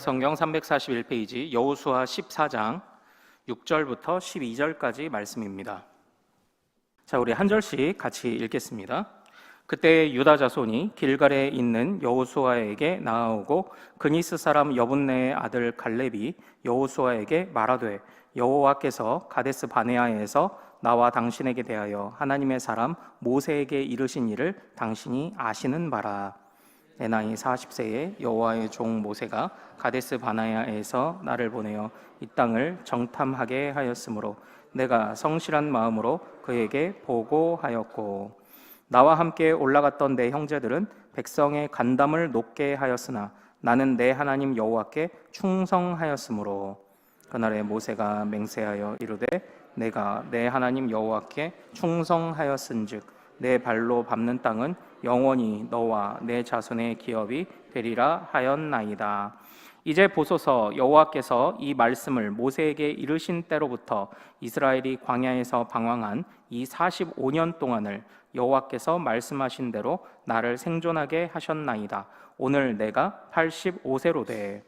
구약성경 341페이지 여호수아 14장 6절부터 12절까지 말씀입니다. 자, 우리 한 절씩 같이 읽겠습니다. 그때 유다 자손이 길갈에 있는 여호수아에게 나아오고 그니스 사람 여분네의 아들 갈렙이 여호수아에게 말하되 여호와께서 가데스 바네아에서 나와 당신에게 대하여 하나님의 사람 모세에게 이르신 일을 당신이 아시는 바라. 내 나이 40세에 여호와의 종 모세가 가데스 바네아에서 나를 보내어 이 땅을 정탐하게 하였으므로 내가 성실한 마음으로 그에게 보고하였고 나와 함께 올라갔던 내 형제들은 백성의 간담을 높게 하였으나 나는 내 하나님 여호와께 충성하였으므로 그날에 모세가 맹세하여 이르되 내가 내 하나님 여호와께 충성하였은즉 내 발로 밟는 땅은 영원히 너와 내 자손의 기업이 되리라 하였나이다. 이제 보소서, 여호와께서 이 말씀을 모세에게 이르신 때로부터 이스라엘이 광야에서 방황한 이 45년 동안을 여호와께서 말씀하신 대로 나를 생존하게 하셨나이다. 오늘 내가 85세로 돼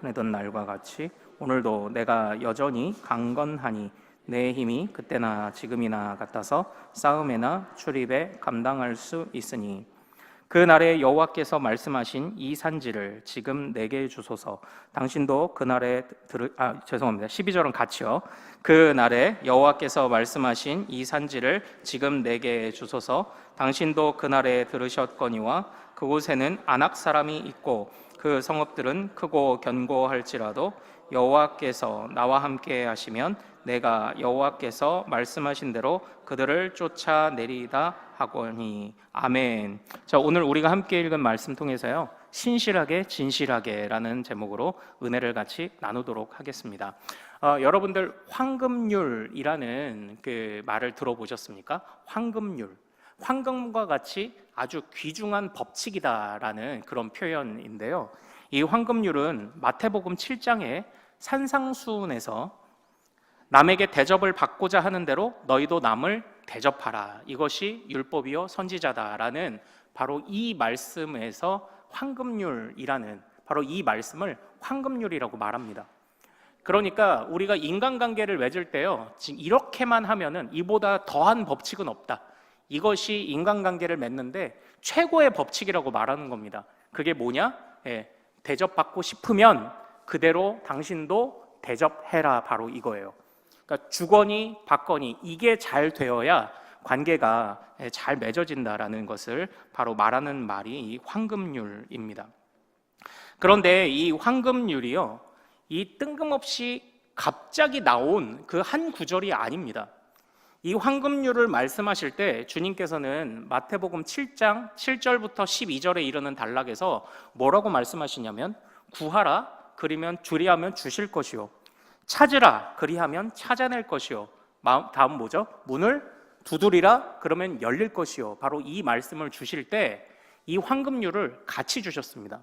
보내던 날과 같이 오늘도 내가 여전히 강건하니 내 힘이 그때나 지금이나 같아서 싸움에나 출입에 감당할 수 있으니 그 날에 여호와께서 말씀하신 이 산지를 지금 내게 주소서. 당신도 그 날에 12절은 같이요. 그 날에 여호와께서 말씀하신 이 산지를 지금 내게 주소서. 당신도 그 날에 들으셨거니와 그곳에는 아낙 사람이 있고 그 성읍들은 크고 견고할지라도 여호와께서 나와 함께 하시면 내가 여호와께서 말씀하신 대로 그들을 쫓아내리다 하거니. 아멘. 자, 오늘 우리가 함께 읽은 말씀 통해서요, 신실하게 진실하게라는 제목으로 은혜를 같이 나누도록 하겠습니다. 여러분들 황금률이라는 그 말을 들어보셨습니까? 황금률. 황금과 같이 아주 귀중한 법칙이다라는 그런 표현인데요. 이 황금률은 마태복음 7장에 산상수훈에서 남에게 대접을 받고자 하는 대로 너희도 남을 대접하라. 이것이 율법이요 선지자다라는 바로 이 말씀에서 황금률이라는 바로 이 말씀을 황금률이라고 말합니다. 그러니까 우리가 인간관계를 맺을 때요, 지금 이렇게만 하면은 이보다 더한 법칙은 없다. 이것이 인간관계를 맺는데 최고의 법칙이라고 말하는 겁니다. 그게 뭐냐? 대접받고 싶으면 그대로 당신도 대접해라. 바로 이거예요. 그러니까 주거니 받거니 이게 잘 되어야 관계가 잘 맺어진다라는 것을 바로 말하는 말이 이 황금률입니다. 그런데 이 황금률이요, 이 뜬금없이 갑자기 나온 그 한 구절이 아닙니다. 이 황금률을 말씀하실 때 주님께서는 마태복음 7장 7절부터 12절에 이르는 단락에서 뭐라고 말씀하시냐면 구하라 그리면 주리하면 주실 것이요 찾으라 그리하면 찾아낼 것이요 다음 뭐죠? 문을 두드리라 그러면 열릴 것이요. 바로 이 말씀을 주실 때 이 황금률을 같이 주셨습니다.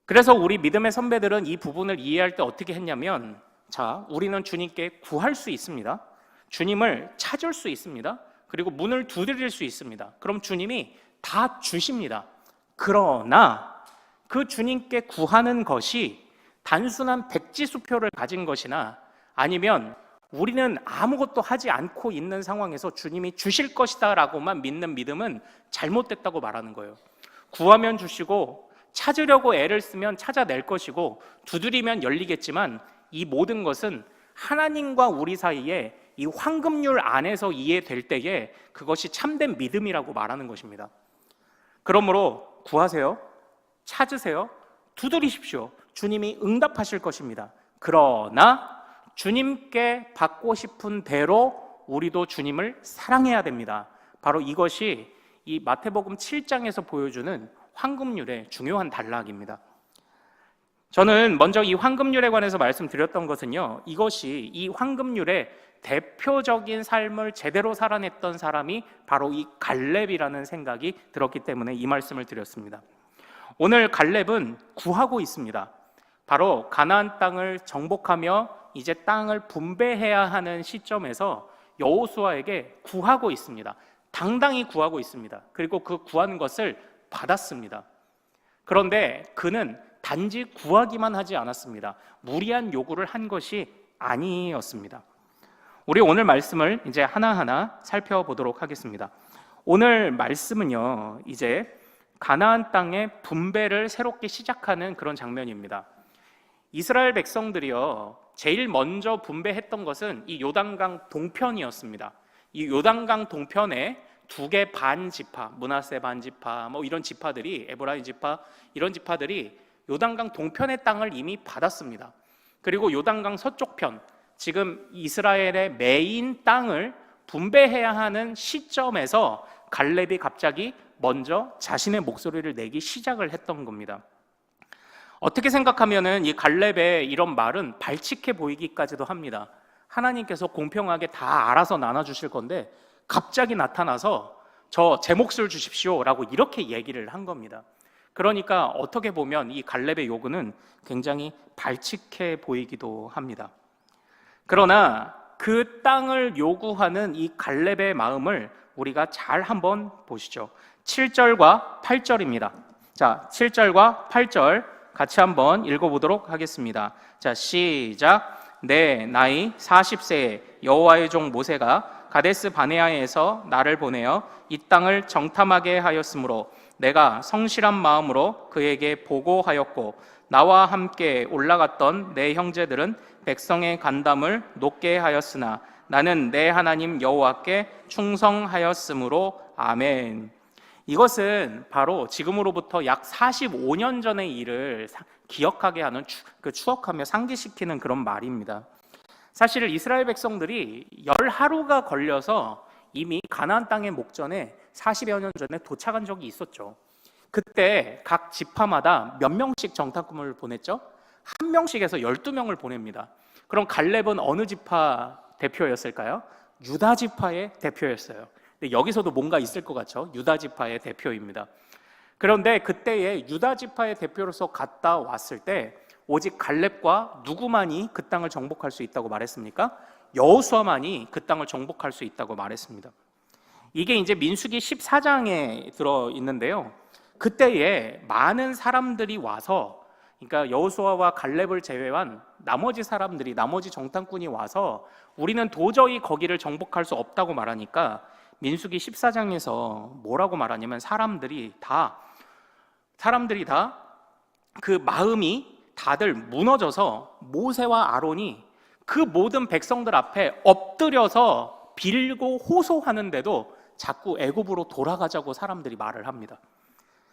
그래서 우리 믿음의 선배들은 이 부분을 이해할 때 어떻게 했냐면, 자, 우리는 주님께 구할 수 있습니다. 주님을 찾을 수 있습니다. 그리고 문을 두드릴 수 있습니다. 그럼 주님이 다 주십니다. 그러나 그 주님께 구하는 것이 단순한 백지수표를 가진 것이나 아니면 우리는 아무것도 하지 않고 있는 상황에서 주님이 주실 것이다 라고만 믿는 믿음은 잘못됐다고 말하는 거예요. 구하면 주시고 찾으려고 애를 쓰면 찾아낼 것이고 두드리면 열리겠지만 이 모든 것은 하나님과 우리 사이에 이 황금률 안에서 이해될 때에 그것이 참된 믿음이라고 말하는 것입니다. 그러므로 구하세요, 찾으세요, 두드리십시오. 주님이 응답하실 것입니다. 그러나 주님께 받고 싶은 대로 우리도 주님을 사랑해야 됩니다. 바로 이것이 이 마태복음 7장에서 보여주는 황금률의 중요한 단락입니다. 저는 먼저 이 황금률에 관해서 말씀드렸던 것은요, 이것이 이 황금률의 대표적인 삶을 제대로 살아냈던 사람이 바로 이 갈렙이라는 생각이 들었기 때문에 이 말씀을 드렸습니다. 오늘 갈렙은 구하고 있습니다. 바로 가나안 땅을 정복하며 이제 땅을 분배해야 하는 시점에서 여호수아에게 구하고 있습니다. 당당히 구하고 있습니다. 그리고 그 구한 것을 받았습니다. 그런데 그는 단지 구하기만 하지 않았습니다. 무리한 요구를 한 것이 아니었습니다. 우리 오늘 말씀을 이제 하나하나 살펴보도록 하겠습니다. 오늘 말씀은요, 이제 가나안 땅의 분배를 새롭게 시작하는 그런 장면입니다. 이스라엘 백성들이요, 제일 먼저 분배했던 것은 이 요단강 동편이었습니다. 이 요단강 동편에 두 개 반 지파, 므낫세 반 지파, 뭐 이런 지파들이, 에브라임 지파, 이런 지파들이 요단강 동편의 땅을 이미 받았습니다. 그리고 요단강 서쪽편, 지금 이스라엘의 메인 땅을 분배해야 하는 시점에서 갈렙이 갑자기 먼저 자신의 목소리를 내기 시작을 했던 겁니다. 어떻게 생각하면은 이 갈렙의 이런 말은 발칙해 보이기까지도 합니다. 하나님께서 공평하게 다 알아서 나눠주실 건데 갑자기 나타나서 제 몫을 주십시오라고 이렇게 얘기를 한 겁니다. 그러니까 어떻게 보면 이 갈렙의 요구는 굉장히 발칙해 보이기도 합니다. 그러나 그 땅을 요구하는 이 갈렙의 마음을 우리가 잘 한번 보시죠. 7절과 8절입니다. 자, 7절과 8절 같이 한번 읽어보도록 하겠습니다. 자, 시작. 내 나이 40세에 여호와의 종 모세가 가데스 바네아에서 나를 보내어 이 땅을 정탐하게 하였으므로 내가 성실한 마음으로 그에게 보고하였고 나와 함께 올라갔던 내 형제들은 백성의 간담을 높게 하였으나 나는 내 하나님 여호와께 충성하였으므로 아멘. 이것은 바로 지금으로부터 약 45년 전의 일을 기억하게 하는 추억하며 상기시키는 그런 말입니다. 사실 이스라엘 백성들이 10하루가 걸려서 이미 가나안 땅의 목전에 40여 년 전에 도착한 적이 있었죠. 그때 각 지파마다 몇 명씩 정탐꾼을 보냈죠? 한 명씩에서 12명을 보냅니다. 그럼 갈렙은 어느 지파 대표였을까요? 유다 지파의 대표였어요. 근데 여기서도 뭔가 있을 것 같죠? 유다 지파의 대표입니다. 그런데 그때의 유다 지파의 대표로서 갔다 왔을 때 오직 갈렙과 누구만이 그 땅을 정복할 수 있다고 말했습니까? 여호수아만이 그 땅을 정복할 수 있다고 말했습니다. 이게 이제 민수기 14장에 들어 있는데요. 그때에 많은 사람들이 와서, 그러니까 여호수아와 갈렙을 제외한 나머지 사람들이, 나머지 정탐꾼이 와서 우리는 도저히 거기를 정복할 수 없다고 말하니까 민수기 14장에서 뭐라고 말하냐면 사람들이 다 그 마음이 다들 무너져서 모세와 아론이 그 모든 백성들 앞에 엎드려서 빌고 호소하는데도 자꾸 애굽으로 돌아가자고 사람들이 말을 합니다.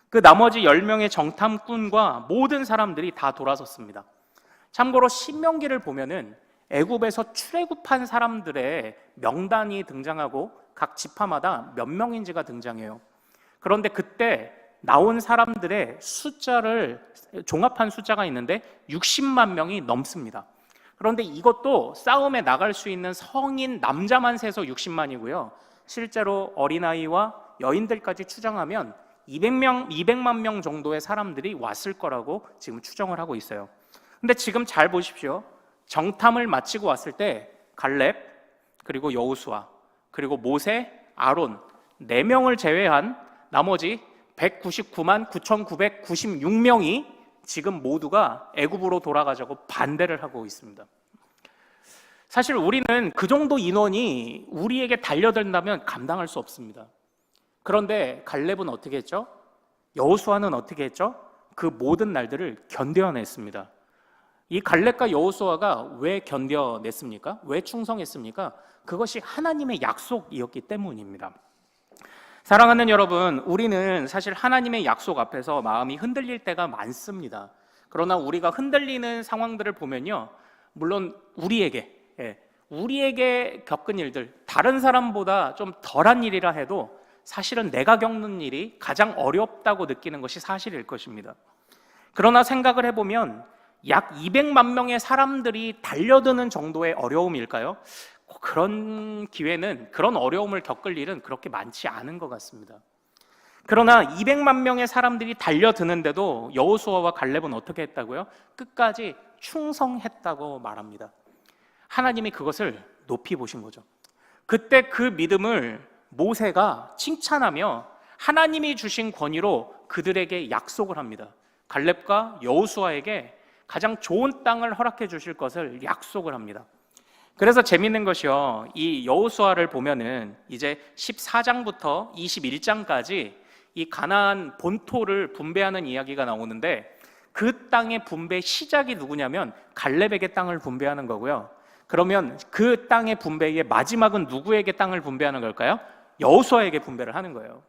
그 나머지 10명의 정탐꾼과 모든 사람들이 다 돌아섰습니다. 참고로 신명기를 보면은 애굽에서 출애굽한 사람들의 명단이 등장하고 각 지파마다 몇 명인지가 등장해요. 그런데 그때 나온 사람들의 숫자를 종합한 숫자가 있는데 60만 명이 넘습니다. 그런데 이것도 싸움에 나갈 수 있는 성인 남자만 세서 60만이고요. 실제로 어린아이와 여인들까지 추정하면 200만 명 정도의 사람들이 왔을 거라고 지금 추정을 하고 있어요. 근데 지금 잘 보십시오. 정탐을 마치고 왔을 때 갈렙, 그리고 여호수아, 그리고 모세, 아론 4명을 제외한 나머지 199만 9,996명이 지금 모두가 애굽으로 돌아가자고 반대를 하고 있습니다. 사실 우리는 그 정도 인원이 우리에게 달려든다면 감당할 수 없습니다. 그런데 갈렙은 어떻게 했죠? 여호수아는 어떻게 했죠? 그 모든 날들을 견뎌냈습니다. 이 갈렙과 여호수아가 왜 견뎌냈습니까? 왜 충성했습니까? 그것이 하나님의 약속이었기 때문입니다. 사랑하는 여러분, 우리는 사실 하나님의 약속 앞에서 마음이 흔들릴 때가 많습니다. 그러나 우리가 흔들리는 상황들을 보면요, 물론 우리에게 겪은 일들, 다른 사람보다 좀 덜한 일이라 해도 사실은 내가 겪는 일이 가장 어렵다고 느끼는 것이 사실일 것입니다. 그러나 생각을 해보면 약 200만 명의 사람들이 달려드는 정도의 어려움일까요? 그런 기회는, 그런 어려움을 겪을 일은 그렇게 많지 않은 것 같습니다. 그러나 200만 명의 사람들이 달려드는데도 여호수아와 갈렙은 어떻게 했다고요? 끝까지 충성했다고 말합니다. 하나님이 그것을 높이 보신 거죠. 그때 그 믿음을 모세가 칭찬하며 하나님이 주신 권위로 그들에게 약속을 합니다. 갈렙과 여호수아에게 가장 좋은 땅을 허락해 주실 것을 약속을 합니다. 그래서 재밌는 것이요, 이 여호수아를 보면은 이제 14장부터 21장까지 이 가나안 본토를 분배하는 이야기가 나오는데, 그 땅의 분배 시작이 누구냐면 갈렙에게 땅을 분배하는 거고요. 그러면 그 땅의 분배의 마지막은 누구에게 땅을 분배하는 걸까요? 여호수아에게 분배를 하는 거예요.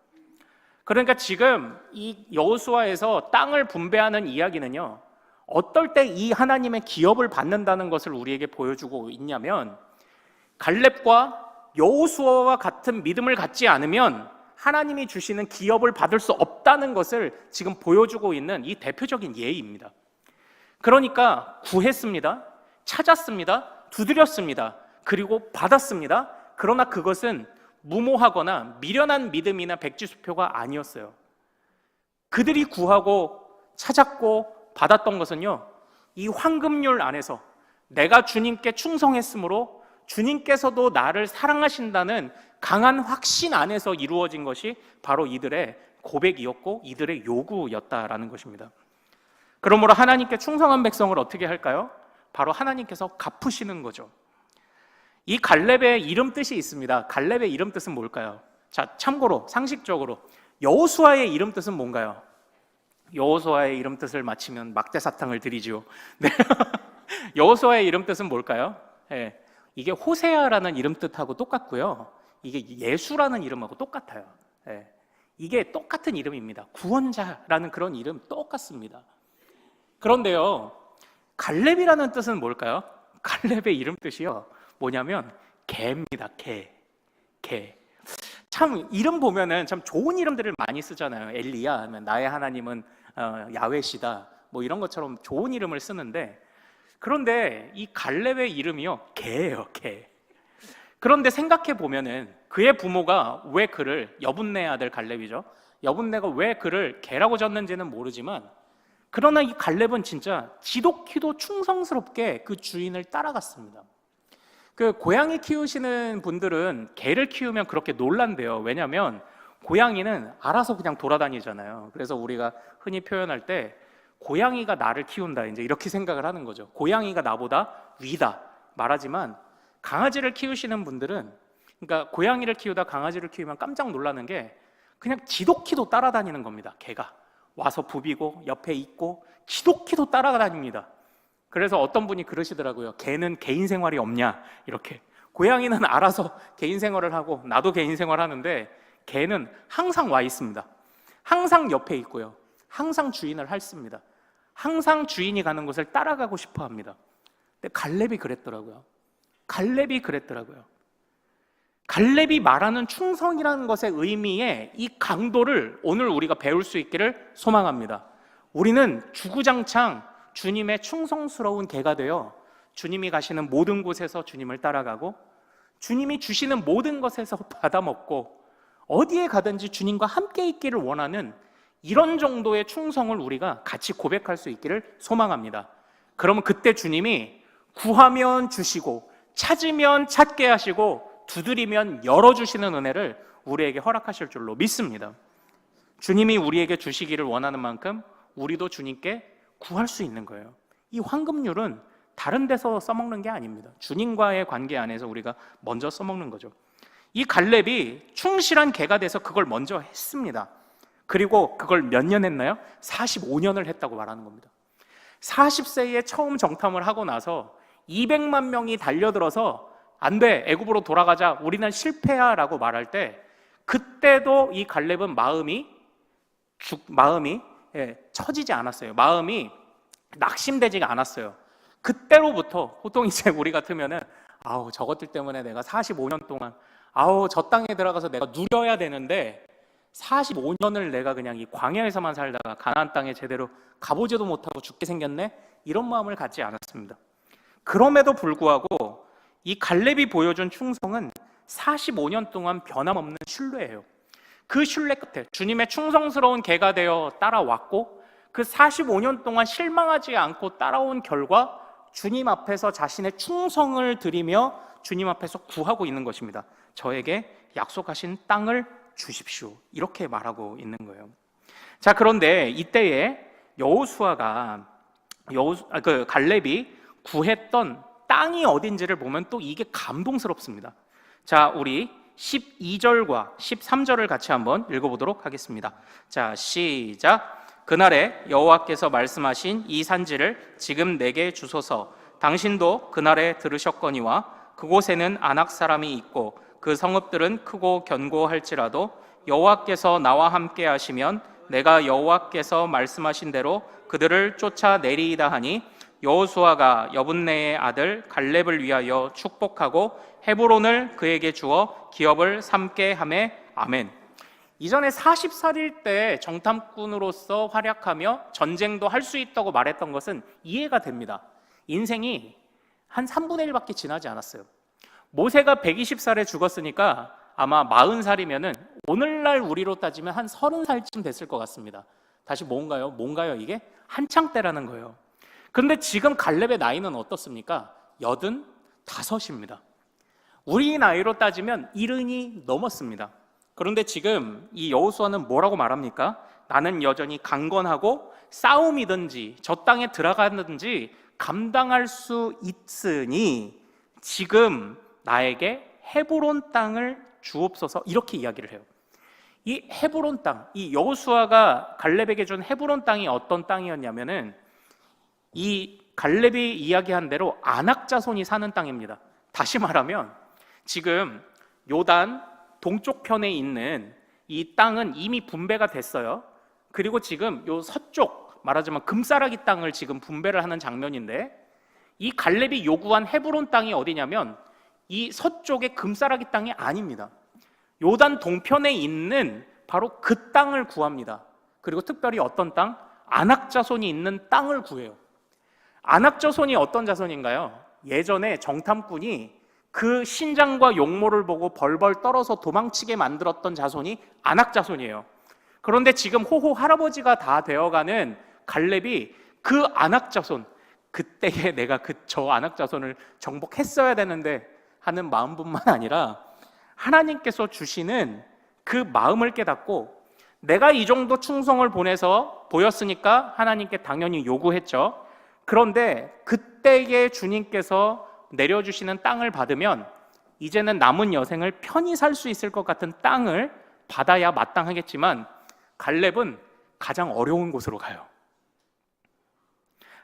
그러니까 지금 이 여호수아에서 땅을 분배하는 이야기는요, 어떨 때 이 하나님의 기업을 받는다는 것을 우리에게 보여주고 있냐면, 갈렙과 여호수아와 같은 믿음을 갖지 않으면 하나님이 주시는 기업을 받을 수 없다는 것을 지금 보여주고 있는 이 대표적인 예입니다. 그러니까 구했습니다, 찾았습니다, 두드렸습니다, 그리고 받았습니다. 그러나 그것은 무모하거나 미련한 믿음이나 백지수표가 아니었어요. 그들이 구하고 찾았고 받았던 것은요, 이 황금률 안에서 내가 주님께 충성했으므로 주님께서도 나를 사랑하신다는 강한 확신 안에서 이루어진 것이 바로 이들의 고백이었고 이들의 요구였다라는 것입니다. 그러므로 하나님께 충성한 백성을 어떻게 할까요? 바로 하나님께서 갚으시는 거죠. 이 갈렙의 이름 뜻이 있습니다. 갈렙의 이름 뜻은 뭘까요? 자, 참고로 상식적으로 여호수아의 이름 뜻은 뭔가요? 여호수아의 이름 뜻을 맞히면 막대사탕을 드리죠. 네. 여호수아의 이름 뜻은 뭘까요? 네. 이게 호세아라는 이름 뜻하고 똑같고요, 이게 예수라는 이름하고 똑같아요. 네. 이게 똑같은 이름입니다. 구원자라는 그런 이름 똑같습니다. 그런데요, 갈렙이라는 뜻은 뭘까요? 갈렙의 이름 뜻이요, 뭐냐면 개입니다. 개. 참 이름 보면은 참 좋은 이름들을 많이 쓰잖아요. 엘리야 하면 나의 하나님은 야훼시다, 뭐 이런 것처럼 좋은 이름을 쓰는데, 그런데 이 갈렙의 이름이요, 개예요, 개. 그런데 생각해 보면은 그의 부모가 왜 그를, 여분네 아들 갈렙이죠, 여분네가 왜 그를 개라고 졌는지는 모르지만, 그러나 이 갈렙은 진짜 지독히도 충성스럽게 그 주인을 따라갔습니다. 그 고양이 키우시는 분들은 개를 키우면 그렇게 놀란대요. 왜냐하면 고양이는 알아서 그냥 돌아다니잖아요. 그래서 우리가 흔히 표현할 때 고양이가 나를 키운다, 이제 이렇게 생각을 하는 거죠. 고양이가 나보다 위다 말하지만, 강아지를 키우시는 분들은, 그러니까 고양이를 키우다 강아지를 키우면 깜짝 놀라는 게 그냥 지독히도 따라다니는 겁니다. 개가 와서 부비고 옆에 있고 지독히도 따라다닙니다. 그래서 어떤 분이 그러시더라고요. 개는 개인 생활이 없냐, 이렇게. 고양이는 알아서 개인 생활을 하고 나도 개인 생활하는데, 개는 항상 와 있습니다. 항상 옆에 있고요, 항상 주인을 핥습니다. 항상 주인이 가는 곳을 따라가고 싶어 합니다. 근데 갈렙이 그랬더라고요. 갈렙이 말하는 충성이라는 것의 의미의 이 강도를 오늘 우리가 배울 수 있기를 소망합니다. 우리는 주구장창 주님의 충성스러운 개가 되어 주님이 가시는 모든 곳에서 주님을 따라가고, 주님이 주시는 모든 것에서 받아먹고, 어디에 가든지 주님과 함께 있기를 원하는 이런 정도의 충성을 우리가 같이 고백할 수 있기를 소망합니다. 그러면 그때 주님이 구하면 주시고, 찾으면 찾게 하시고, 두드리면 열어주시는 은혜를 우리에게 허락하실 줄로 믿습니다. 주님이 우리에게 주시기를 원하는 만큼 우리도 주님께 구할 수 있는 거예요. 이 황금률은 다른 데서 써먹는 게 아닙니다. 주님과의 관계 안에서 우리가 먼저 써먹는 거죠. 이 갈렙이 충실한 개가 돼서 그걸 먼저 했습니다. 그리고 그걸 몇 년 했나요? 45년을 했다고 말하는 겁니다. 40세에 처음 정탐을 하고 나서 200만 명이 달려들어서 안 돼, 애굽으로 돌아가자, 우리는 실패야 라고 말할 때, 그때도 이 갈렙은 마음이 처지지 않았어요. 마음이 낙심되지가 않았어요. 그때로부터 보통 이제 우리 같으면은 저것들 때문에 내가 45년 동안 저 땅에 들어가서 내가 누려야 되는데 45년을 내가 그냥 이 광야에서만 살다가 가나안 땅에 제대로 가보지도 못하고 죽게 생겼네, 이런 마음을 갖지 않았습니다. 그럼에도 불구하고 이 갈렙이 보여준 충성은 45년 동안 변함없는 신뢰예요. 그 신뢰 끝에 주님의 충성스러운 개가 되어 따라왔고, 그 45년 동안 실망하지 않고 따라온 결과 주님 앞에서 자신의 충성을 드리며 주님 앞에서 구하고 있는 것입니다. 저에게 약속하신 땅을 주십시오, 이렇게 말하고 있는 거예요. 자, 그런데 이때에 갈렙이 구했던 땅이 어딘지를 보면 또 이게 감동스럽습니다. 자, 우리 12절과 13절을 같이 한번 읽어보도록 하겠습니다. 자, 시작. 그날에 여호와께서 말씀하신 이 산지를 지금 내게 주소서. 당신도 그날에 들으셨거니와 그곳에는 아낙 사람이 있고 그 성읍들은 크고 견고할지라도 여호와께서 나와 함께 하시면 내가 여호와께서 말씀하신 대로 그들을 쫓아내리이다 하니 여호수아가 여분네의 아들 갈렙을 위하여 축복하고 헤브론을 그에게 주어 기업을 삼게 하매 아멘. 이전에 40살일 때 정탐꾼으로서 활약하며 전쟁도 할 수 있다고 말했던 것은 이해가 됩니다. 인생이 한 3분의 1밖에 지나지 않았어요. 모세가 120살에 죽었으니까 아마 40살이면은 오늘날 우리로 따지면 한 30살쯤 됐을 것 같습니다. 다시 뭔가요 이게? 한창 때라는 거예요. 그런데 지금 갈렙의 나이는 어떻습니까? 85입니다. 우리 나이로 따지면 70이 넘었습니다. 그런데 지금 이 여호수아는 뭐라고 말합니까? 나는 여전히 강건하고 싸움이든지 저 땅에 들어가든지 감당할 수 있으니 지금 나에게 헤브론 땅을 주옵소서, 이렇게 이야기를 해요. 이 헤브론 땅, 이 여호수아가 갈렙에게 준 헤브론 땅이 어떤 땅이었냐면은 이 갈렙이 이야기한 대로 아낙 자손이 사는 땅입니다. 다시 말하면 지금 요단 동쪽 편에 있는 이 땅은 이미 분배가 됐어요. 그리고 지금 요 서쪽, 말하자면 금싸라기 땅을 지금 분배를 하는 장면인데, 이 갈렙이 요구한 헤브론 땅이 어디냐면 이 서쪽의 금싸라기 땅이 아닙니다. 요단 동편에 있는 바로 그 땅을 구합니다. 그리고 특별히 어떤 땅? 아낙 자손이 있는 땅을 구해요. 아낙 자손이 어떤 자손인가요? 예전에 정탐꾼이 그 신장과 용모를 보고 벌벌 떨어서 도망치게 만들었던 자손이 아낙 자손이에요. 그런데 지금 호호 할아버지가 다 되어가는 갈렙이 그 아낙 자손, 그때에 내가 저 아낙 자손을 정복했어야 되는데 하는 마음뿐만 아니라 하나님께서 주시는 그 마음을 깨닫고, 내가 이 정도 충성을 보였으니까 하나님께 당연히 요구했죠. 그런데 그때에 주님께서 내려주시는 땅을 받으면 이제는 남은 여생을 편히 살 수 있을 것 같은 땅을 받아야 마땅하겠지만, 갈렙은 가장 어려운 곳으로 가요.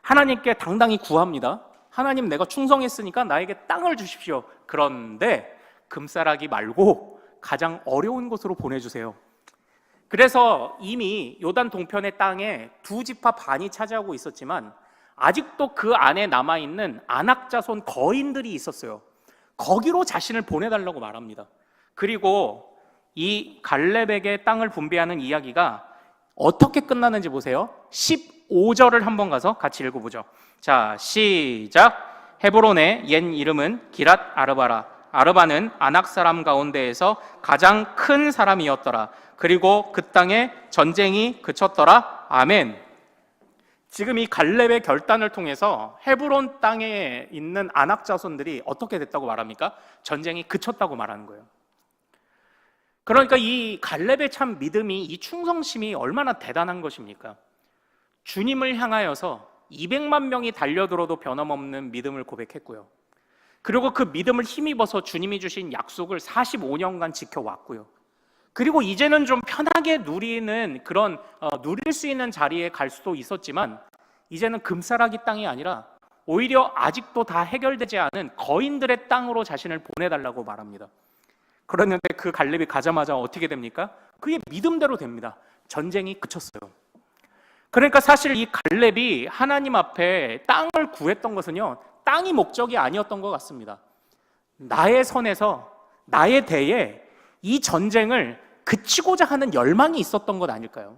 하나님께 당당히 구합니다. 하나님, 내가 충성했으니까 나에게 땅을 주십시오. 그런데 금싸라기 말고 가장 어려운 곳으로 보내주세요. 그래서 이미 요단 동편의 땅에 2지파 반이 차지하고 있었지만 아직도 그 안에 남아있는 아낙 자손 거인들이 있었어요. 거기로 자신을 보내달라고 말합니다. 그리고 이 갈렙에게 땅을 분배하는 이야기가 어떻게 끝나는지 보세요. 15절을 한번 가서 같이 읽어보죠. 자, 시작. 헤브론의 옛 이름은 기랏 아르바라. 아르바는 아낙 사람 가운데에서 가장 큰 사람이었더라. 그리고 그 땅에 전쟁이 그쳤더라. 아멘. 지금 이 갈렙의 결단을 통해서 헤브론 땅에 있는 아낙 자손들이 어떻게 됐다고 말합니까? 전쟁이 그쳤다고 말하는 거예요. 그러니까 이 갈렙의 참 믿음이, 이 충성심이 얼마나 대단한 것입니까? 주님을 향하여서 200만 명이 달려들어도 변함없는 믿음을 고백했고요. 그리고 그 믿음을 힘입어서 주님이 주신 약속을 45년간 지켜왔고요. 그리고 이제는 좀 편하게 누리는 그런 누릴 수 있는 자리에 갈 수도 있었지만, 이제는 금싸라기 땅이 아니라 오히려 아직도 다 해결되지 않은 거인들의 땅으로 자신을 보내달라고 말합니다. 그랬는데 그 갈렙이 가자마자 어떻게 됩니까? 그게 믿음대로 됩니다. 전쟁이 그쳤어요. 그러니까 사실 이 갈렙이 하나님 앞에 땅을 구했던 것은요, 땅이 목적이 아니었던 것 같습니다. 나의 선에서, 나의 대에 이 전쟁을 그치고자 하는 열망이 있었던 것 아닐까요?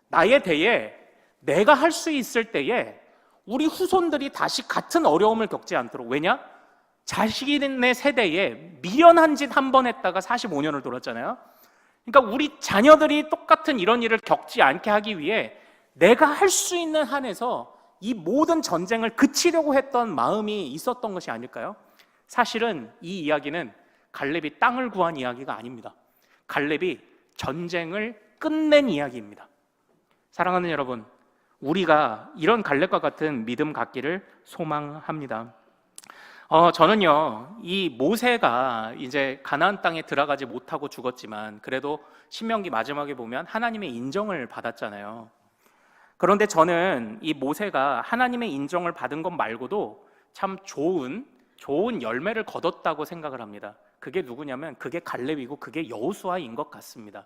나의 대에 내가 할 수 있을 때에 우리 후손들이 다시 같은 어려움을 겪지 않도록. 왜냐? 자신의 세대에 미련한 짓 한 번 했다가 45년을 돌았잖아요. 그러니까 우리 자녀들이 똑같은 이런 일을 겪지 않게 하기 위해 내가 할 수 있는 한에서 이 모든 전쟁을 그치려고 했던 마음이 있었던 것이 아닐까요? 사실은 이 이야기는 갈렙이 땅을 구한 이야기가 아닙니다. 갈렙이 전쟁을 끝낸 이야기입니다. 사랑하는 여러분, 우리가 이런 갈렙과 같은 믿음 갖기를 소망합니다. 저는요, 이 모세가 이제 가나안 땅에 들어가지 못하고 죽었지만 그래도 신명기 마지막에 보면 하나님의 인정을 받았잖아요. 그런데 저는 이 모세가 하나님의 인정을 받은 것 말고도 참 좋은 열매를 거뒀다고 생각을 합니다. 그게 누구냐면 그게 갈렙이고 그게 여호수아인 것 같습니다.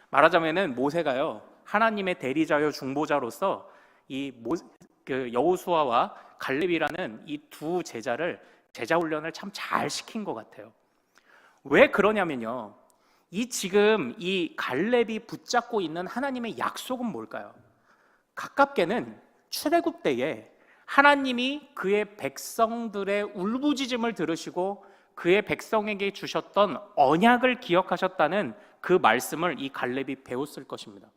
말하자면은 모세가요, 하나님의 대리자요 중보자로서 여호수아와 갈렙이라는 이 두 제자를 제자 훈련을 참 잘 시킨 것 같아요. 왜 그러냐면요, 지금 이 갈렙이 붙잡고 있는 하나님의 약속은 뭘까요? 가깝게는 출애굽 때에 하나님이 그의 백성들의 울부짖음을 들으시고 그의 백성에게 주셨던 언약을 기억하셨다는 그 말씀을 이 갈렙이 배웠을 것입니다.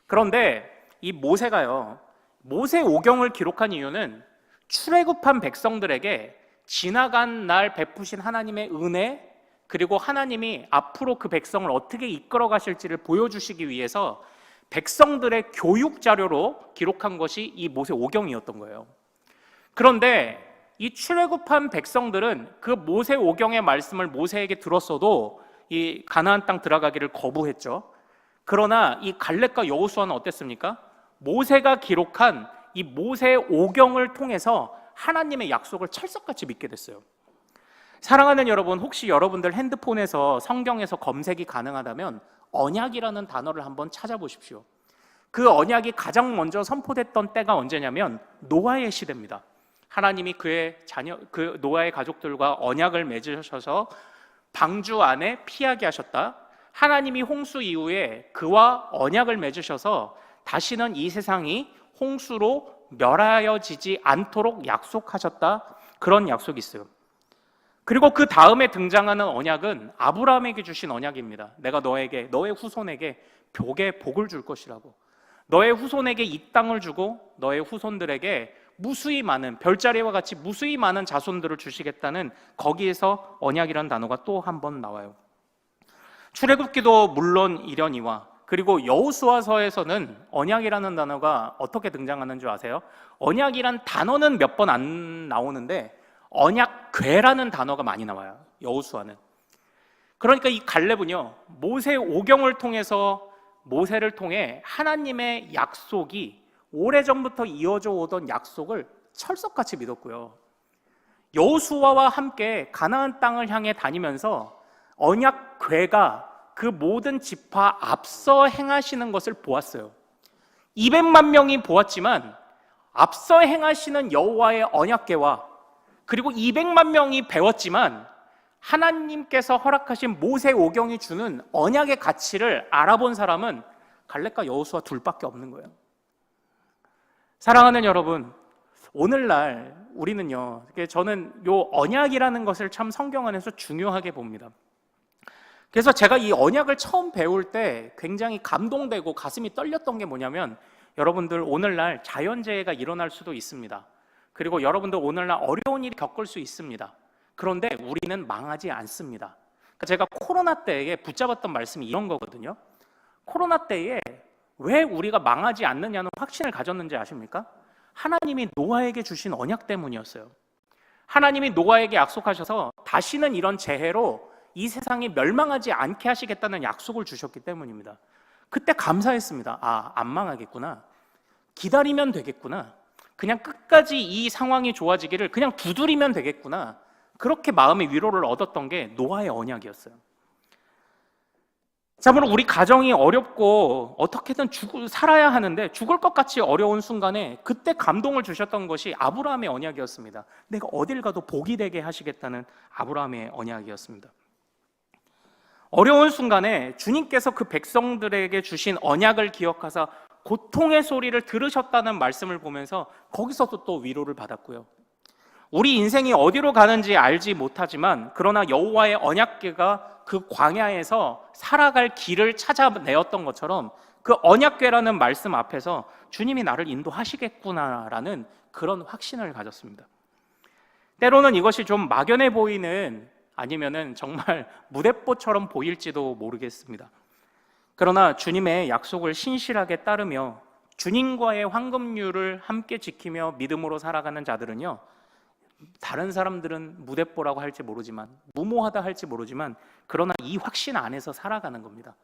그런데 이 모세가요, 모세 오경을 기록한 이유는 출애굽한 백성들에게 지나간 날 베푸신 하나님의 은혜, 그리고 하나님이 앞으로 그 백성을 어떻게 이끌어 가실지를 보여주시기 위해서 백성들의 교육 자료로 기록한 것이 이 모세 오경이었던 거예요. 그런데 이 출애굽한 백성들은 그 모세 오경의 말씀을 모세에게 들었어도 이 가나안 땅 들어가기를 거부했죠. 그러나 이 갈렙과 여호수아는 어땠습니까? 모세가 기록한 이 모세 오경을 통해서 하나님의 약속을 찰석같이 믿게 됐어요. 사랑하는 여러분, 혹시 여러분들 핸드폰에서 성경에서 검색이 가능하다면 언약이라는 단어를 한번 찾아보십시오. 그 언약이 가장 먼저 선포됐던 때가 언제냐면 노아의 시대입니다. 하나님이 그 노아의 가족들과 언약을 맺으셔서 방주 안에 피하게 하셨다. 하나님이 홍수 이후에 그와 언약을 맺으셔서 다시는 이 세상이 홍수로 멸하여지지 않도록 약속하셨다. 그런 약속이 있어요. 그리고 그 다음에 등장하는 언약은 아브라함에게 주신 언약입니다. 내가 너의 후손에게 복을 줄 것이라고. 너의 후손에게 이 땅을 주고 너의 후손들에게 무수히 많은, 별자리와 같이 무수히 많은 자손들을 주시겠다는, 거기에서 언약이라는 단어가 또 한 번 나와요. 출애굽기도 물론 이러니와, 그리고 여호수아서에서는 언약이라는 단어가 어떻게 등장하는 줄 아세요? 언약이란 단어는 몇 번 안 나오는데 언약궤라는 단어가 많이 나와요. 여호수아는. 그러니까 이 갈렙은요, 모세 오경을 통해서, 모세를 통해 하나님의 약속이 오래전부터 이어져 오던 약속을 철석같이 믿었고요, 여호수아와 함께 가나안 땅을 향해 다니면서 언약궤가 그 모든 지파 앞서 행하시는 것을 보았어요. 200만 명이 보았지만 앞서 행하시는 여호와의 언약궤와, 그리고 200만 명이 배웠지만 하나님께서 허락하신 모세 오경이 주는 언약의 가치를 알아본 사람은 갈렙과 여호수아 둘밖에 없는 거예요. 사랑하는 여러분, 오늘날 우리는요, 저는 요 언약이라는 것을 참 성경 안에서 중요하게 봅니다. 그래서 제가 이 언약을 처음 배울 때 굉장히 감동되고 가슴이 떨렸던 게 뭐냐면, 여러분들 오늘날 자연재해가 일어날 수도 있습니다. 그리고 여러분들 오늘날 어려운 일이 겪을 수 있습니다. 그런데 우리는 망하지 않습니다. 제가 코로나 때에 붙잡았던 말씀이 이런 거거든요. 코로나 때에 왜 우리가 망하지 않느냐는 확신을 가졌는지 아십니까? 하나님이 노아에게 주신 언약 때문이었어요. 하나님이 노아에게 약속하셔서 다시는 이런 재해로 이 세상이 멸망하지 않게 하시겠다는 약속을 주셨기 때문입니다. 그때 감사했습니다. 안 망하겠구나. 기다리면 되겠구나. 그냥 끝까지 이 상황이 좋아지기를 그냥 두드리면 되겠구나. 그렇게 마음의 위로를 얻었던 게 노아의 언약이었어요. 참으로 우리 가정이 어렵고 어떻게든 살아야 하는데 죽을 것 같이 어려운 순간에 그때 감동을 주셨던 것이 아브라함의 언약이었습니다. 내가 어딜 가도 복이 되게 하시겠다는 아브라함의 언약이었습니다. 어려운 순간에 주님께서 그 백성들에게 주신 언약을 기억하사 고통의 소리를 들으셨다는 말씀을 보면서 거기서도 또 위로를 받았고요. 우리 인생이 어디로 가는지 알지 못하지만 그러나 여호와의 언약궤가 그 광야에서 살아갈 길을 찾아내었던 것처럼 그 언약궤라는 말씀 앞에서 주님이 나를 인도하시겠구나라는 그런 확신을 가졌습니다. 때로는 이것이 좀 막연해 보이는, 아니면은 정말 무대뽀처럼 보일지도 모르겠습니다. 그러나 주님의 약속을 신실하게 따르며 주님과의 황금률을 함께 지키며 믿음으로 살아가는 자들은요, 다른 사람들은 무대뽀라고 할지 모르지만, 무모하다 할지 모르지만, 그러나 이 확신 안에서 살아가는 겁니다.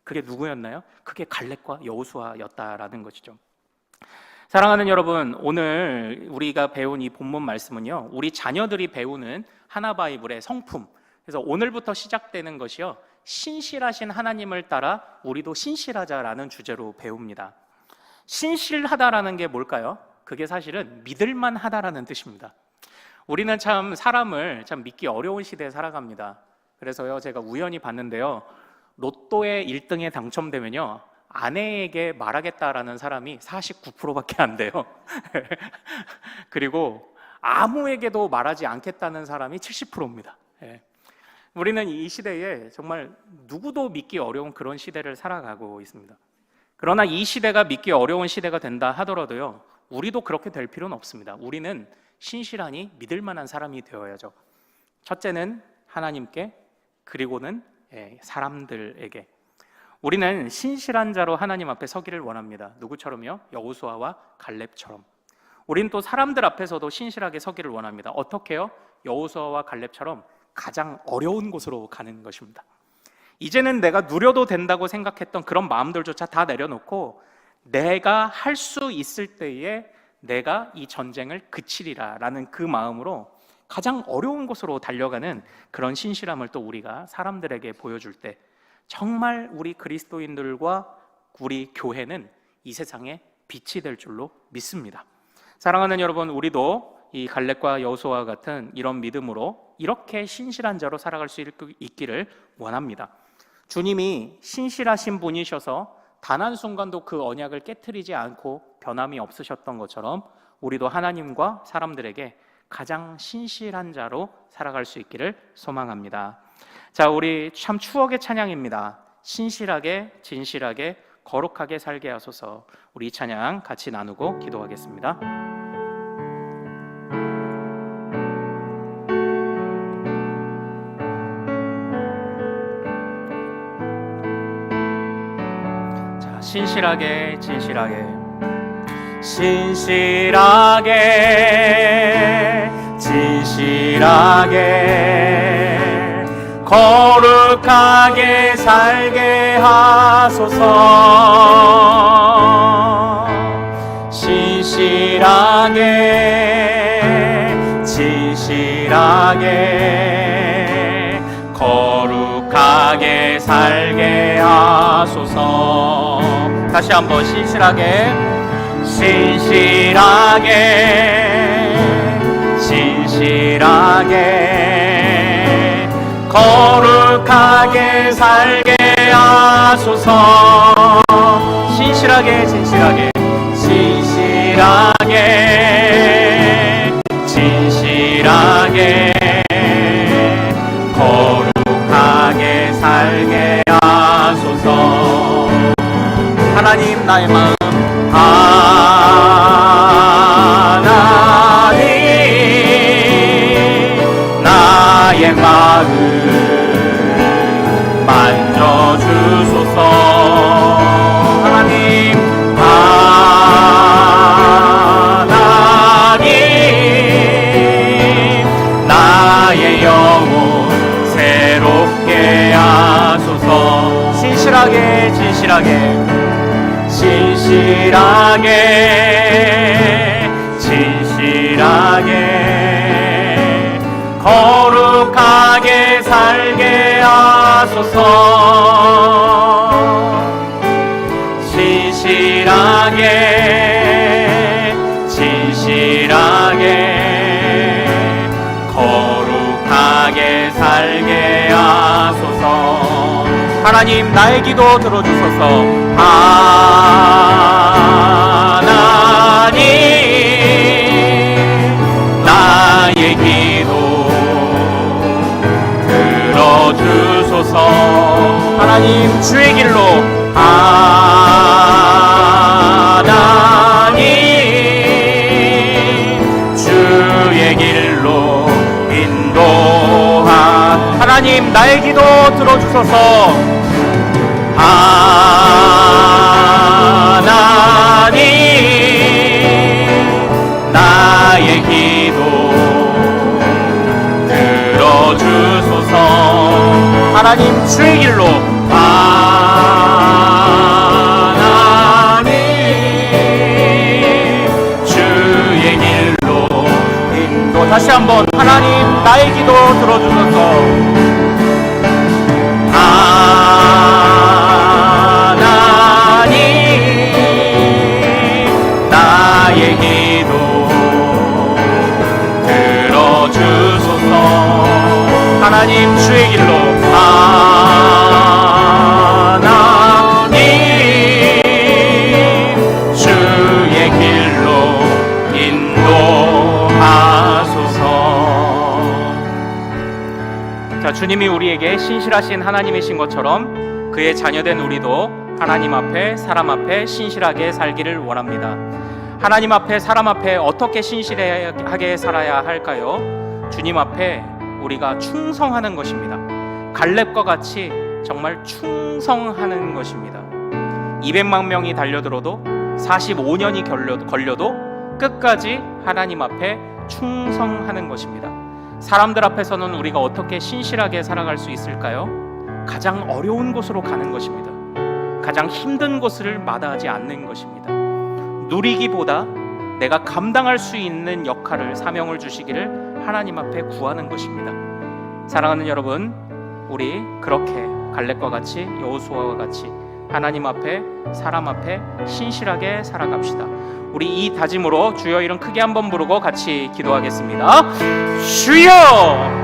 그게 누구였나요? 그게 갈렙과 여호수아였다라는 것이죠. 사랑하는 여러분, 오늘 우리가 배운 이 본문 말씀은요, 우리 자녀들이 배우는 하나바이블의 성품, 그래서 오늘부터 시작되는 것이요, 신실하신 하나님을 따라 우리도 신실하자라는 주제로 배웁니다. 신실하다라는 게 뭘까요? 그게 사실은 믿을만 하다라는 뜻입니다. 우리는 참 사람을 참 믿기 어려운 시대에 살아갑니다. 그래서요, 제가 우연히 봤는데요, 로또의 1등에 당첨되면요, 아내에게 말하겠다라는 사람이 49%밖에 안 돼요. 그리고 아무에게도 말하지 않겠다는 사람이 70%입니다. 우리는 이 시대에 정말 누구도 믿기 어려운 그런 시대를 살아가고 있습니다. 그러나 이 시대가 믿기 어려운 시대가 된다 하더라도요, 우리도 그렇게 될 필요는 없습니다. 우리는 신실하니 믿을 만한 사람이 되어야죠. 첫째는 하나님께, 그리고는 사람들에게. 우리는 신실한 자로 하나님 앞에 서기를 원합니다. 누구처럼요? 여호수아와 갈렙처럼. 우리는 또 사람들 앞에서도 신실하게 서기를 원합니다. 어떻게요? 여호수아와 갈렙처럼 가장 어려운 곳으로 가는 것입니다. 이제는 내가 누려도 된다고 생각했던 그런 마음들조차 다 내려놓고 내가 할 수 있을 때에 내가 이 전쟁을 그치리라 라는 그 마음으로 가장 어려운 곳으로 달려가는 그런 신실함을 또 우리가 사람들에게 보여줄 때 정말 우리 그리스도인들과 우리 교회는 이 세상에 빛이 될 줄로 믿습니다. 사랑하는 여러분, 우리도 이 갈렙과 여호수아와 같은 이런 믿음으로 이렇게 신실한 자로 살아갈 수 있기를 원합니다. 주님이 신실하신 분이셔서 단 한순간도 그 언약을 깨트리지 않고 변함이 없으셨던 것처럼 우리도 하나님과 사람들에게 가장 신실한 자로 살아갈 수 있기를 소망합니다. 자, 우리 참 추억의 찬양입니다. 신실하게, 진실하게, 거룩하게 살게 하소서. 우리 이 찬양 같이 나누고 기도하겠습니다. 자, 신실하게, 진실하게, 신실하게, 진실하게, 거룩하게 살게 하소서. 신실하게, 진실하게, 거룩하게 살게 하소서. 다시 한번 신실하게, 신실하게, 진실하게, 거룩하게 살게 하소서. 신실하게, 진실하게, 신실하게, 진실하게, 거룩하게 살게 하소서. 하나님, 나의 마음, 하나님, 나의 마음 만져주소서. 하나님, 하나님, 나의 영혼 새롭게 하소서. 신실하게, 진실하게, 신실하게, 진실하게, 거룩하게 살게 하소서. 신실하게, 진실하게, 거룩하게 살게 하소서. 하나님, 나의 기도 들어주소서. 하나님, 나의 기도 들어주소서. 하나님, 주의 길로, 하나님, 주의 길로 인도하. 하나님, 나의 기도 들어주소서. 하나님, 하나님 주의 길로, 하나님 주의 길로 인도. 다시 한번 하나님 나의 기도 들어주소서. 하나님 나의 기도 들어주소서. 하나님 주의 길로, 하나님 주의 길로 인도하소서. 자, 주님이 우리에게 신실하신 하나님이신 것처럼 그의 자녀된 우리도 하나님 앞에, 사람 앞에 신실하게 살기를 원합니다. 하나님 앞에, 사람 앞에 어떻게 신실하게 살아야 할까요? 주님 앞에 우리가 충성하는 것입니다. 갈렙과 같이 정말 충성하는 것입니다. 200만 명이 달려들어도 45년이 걸려도 끝까지 하나님 앞에 충성하는 것입니다. 사람들 앞에서는 우리가 어떻게 신실하게 살아갈 수 있을까요? 가장 어려운 곳으로 가는 것입니다. 가장 힘든 곳을 마다하지 않는 것입니다. 누리기보다 내가 감당할 수 있는 역할을, 사명을 주시기를 하나님 앞에 구하는 것입니다. 사랑하는 여러분, 우리 그렇게 갈렙과 같이, 여호수아와 같이 하나님 앞에, 사람 앞에 신실하게 살아갑시다. 우리 이 다짐으로 주여 이름 크게 한번 부르고 같이 기도하겠습니다. 주여!